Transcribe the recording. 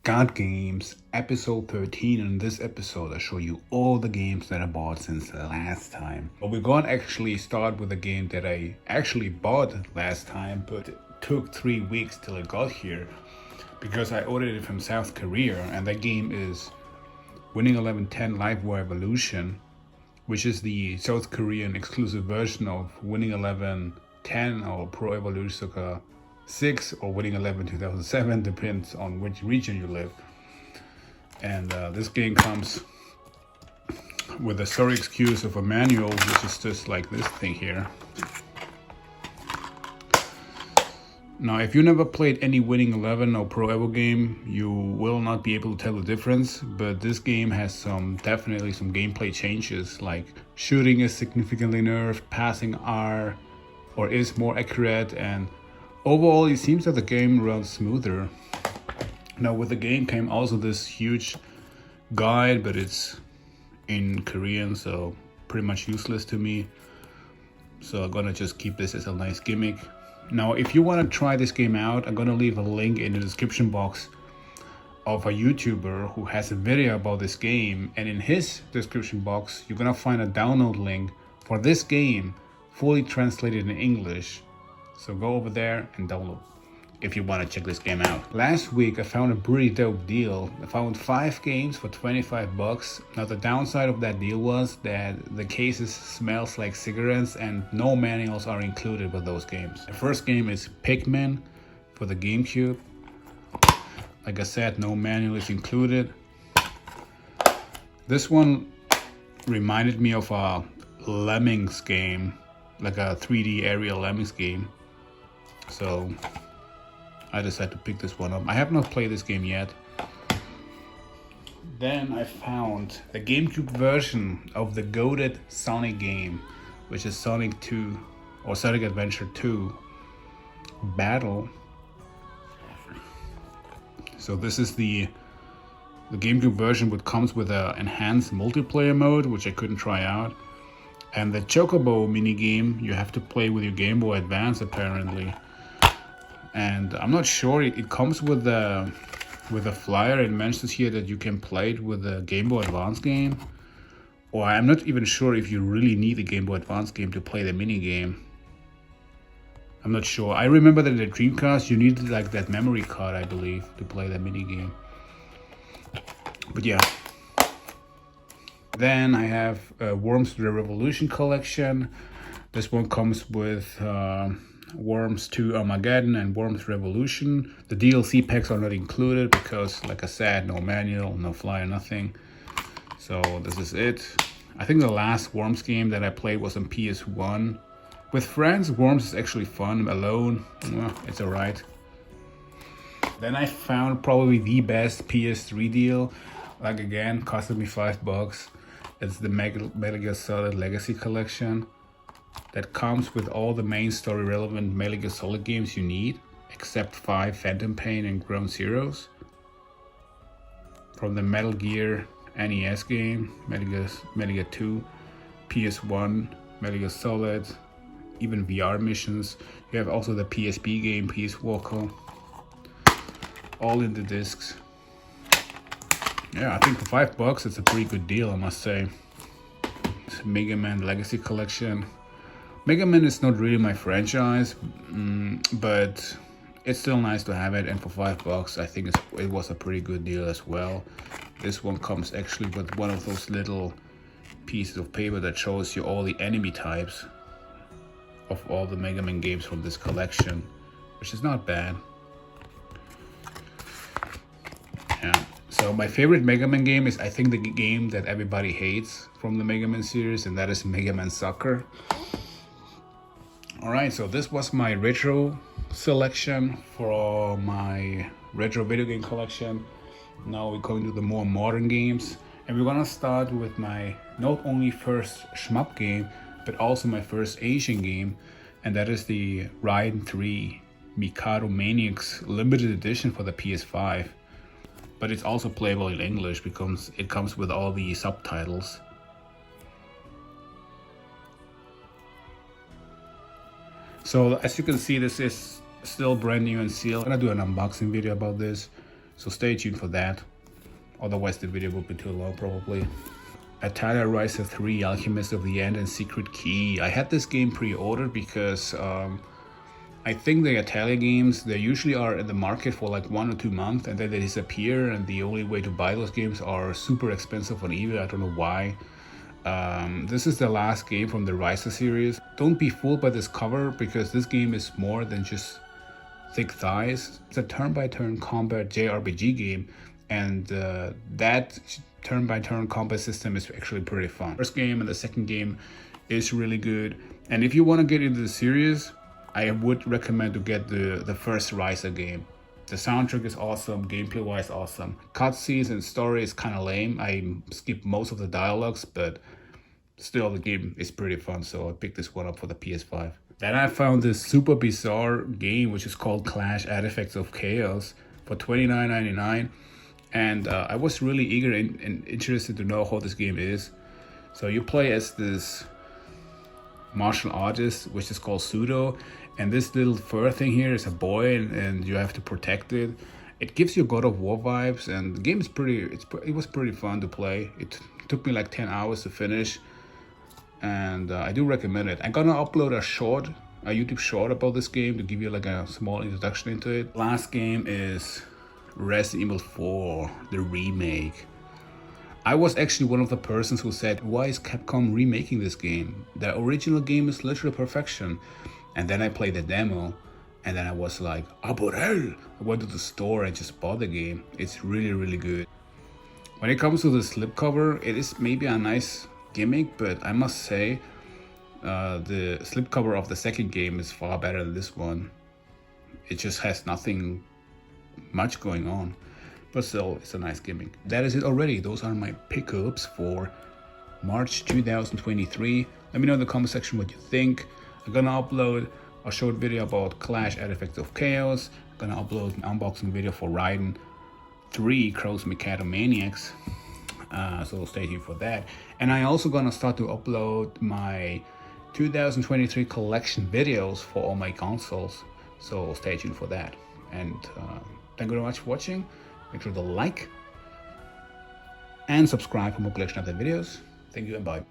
Got Games, episode 13. In this episode, I show you all the games that I bought since the last time. But we're gonna actually start with a game that I actually bought last time, but it took 3 weeks till it got here because I ordered it from South Korea, and that game is Winning 11 10 Liveware Evolution, which is the South Korean exclusive version of Winning 11 10 or Pro Evolution Soccer 6 or Winning 11 2007, depends on which region you live. And this game comes with a sorry excuse of a manual, which is just like this thing here. Now, if you never played any Winning 11 or Pro Evo game, you will not be able to tell the difference, but this game has definitely some gameplay changes, like shooting is significantly nerfed, passing is more accurate, and overall, it seems that the game runs smoother. Now, with the game came also this huge guide, but it's in Korean, so pretty much useless to me. So I'm gonna just keep this as a nice gimmick. Now, if you want to try this game out, I'm gonna leave a link in the description box of a YouTuber who has a video about this game, and in his description box, you're gonna find a download link for this game, fully translated in English. So go over there and download if you want to check this game out. Last week I found a pretty dope deal. I found 5 games for 25 bucks. Now the downside of that deal was that the cases smells like cigarettes and no manuals are included with those games. The first game is Pikmin for the GameCube. Like I said, no manual is included. This one reminded me of a Lemmings game, like a 3D aerial Lemmings game. So I decided to pick this one up. I have not played this game yet. Then I found the GameCube version of the goated Sonic game, which is Sonic 2 or Sonic Adventure 2 Battle. So this is the GameCube version, which comes with an enhanced multiplayer mode, which I couldn't try out. And the Chocobo minigame you have to play with your Game Boy Advance apparently. And I'm not sure, it comes with a flyer. It mentions here that you can play it with the Game Boy Advance game. Or I'm not even sure if you really need a Game Boy Advance game to play the minigame. I'm not sure. I remember that in the Dreamcast you needed like that memory card, I believe, to play the minigame. But yeah. Then I have Worms the Revolution collection. This one comes with Worms 2 Armageddon and Worms Revolution. The DLC packs are not included because, like I said, no manual, no flyer, nothing. So this is it. I think the last Worms game that I played was on PS1. With friends, Worms is actually fun. Alone, well, it's alright. Then I found probably the best PS3 deal. Like again, costed me $5. It's the Metal Gear Solid Legacy Collection that comes with all the main story relevant Metal Gear Solid games you need, except 5 Phantom Pain and Ground Zeroes. From the Metal Gear NES game, Metal Gear 2, PS1, Metal Gear Solid, even VR missions. You have also the PSP game, Peace Walker, all in the discs. Yeah, I think for $5 it's a pretty good deal, I must say. It's Mega Man Legacy Collection. Mega Man is not really my franchise, but it's still nice to have it, and for $5 I think it was a pretty good deal as well. This one comes actually with one of those little pieces of paper that shows you all the enemy types of all the Mega Man games from this collection, which is not bad. Yeah. So my favorite Mega Man game is, I think, the game that everybody hates from the Mega Man series, and that is Mega Man Soccer. Alright, so this was my retro selection for my retro video game collection. Now we're going to the more modern games, and we're gonna start with my not only first shmup game, but also my first Asian game, and that is the Raiden 3 Mikado Maniacs limited edition for the PS5. But it's also playable in English because it comes with all the subtitles. So as you can see, this is still brand new and sealed. I'm gonna do an unboxing video about this. So stay tuned for that. Otherwise the video will be too long probably. Italia Riser 3, Alchemist of the End and Secret Key. I had this game pre-ordered because I think the Italian games, they usually are in the market for like 1 or 2 months and then they disappear, and the only way to buy those games are super expensive on eBay. I don't know why. This is the last game from the Riser series. Don't be fooled by this cover, because this game is more than just thick thighs. It's a turn-by-turn combat JRPG game, and that turn-by-turn combat system is actually pretty fun. First game and the second game is really good, and if you want to get into the series, I would recommend to get the first Riser game. The soundtrack is awesome, gameplay wise awesome. Cutscenes and story is kind of lame. I skipped most of the dialogues, but still the game is pretty fun, so I picked this one up for the PS5. Then I found this super bizarre game which is called Clash Artifacts of Chaos for $29.99, and I was really eager and interested to know how this game is. So you play as this martial artist which is called Sudo, and this little fur thing here is a boy, and you have to protect it. It gives you God of War vibes, and the game is it was pretty fun to play. It took me like 10 hours to finish, and I do recommend it. I'm gonna upload a YouTube short about this game to give you like a small introduction into it. Last game is Resident Evil 4, the remake. I was actually one of the persons who said, why is Capcom remaking this game? The original game is literally perfection. And then I played the demo, and then I was like, ah, por hell! I went to the store and just bought the game. It's really, really good. When it comes to the slipcover, it is maybe a nice gimmick, but I must say, the slipcover of the second game is far better than this one. It just has nothing much going on, but still, it's a nice gimmick. That is it already. Those are my pickups for March 2023. Let me know in the comment section what you think. I'm gonna upload a short video about Clash Artifacts of Chaos. I'm gonna upload an unboxing video for Raiden 3 Crows Mechatomaniacs. So stay tuned for that. And I also gonna start to upload my 2023 collection videos for all my consoles. So stay tuned for that. And thank you very much for watching. Make sure to like and subscribe for more collection of the videos. Thank you and bye.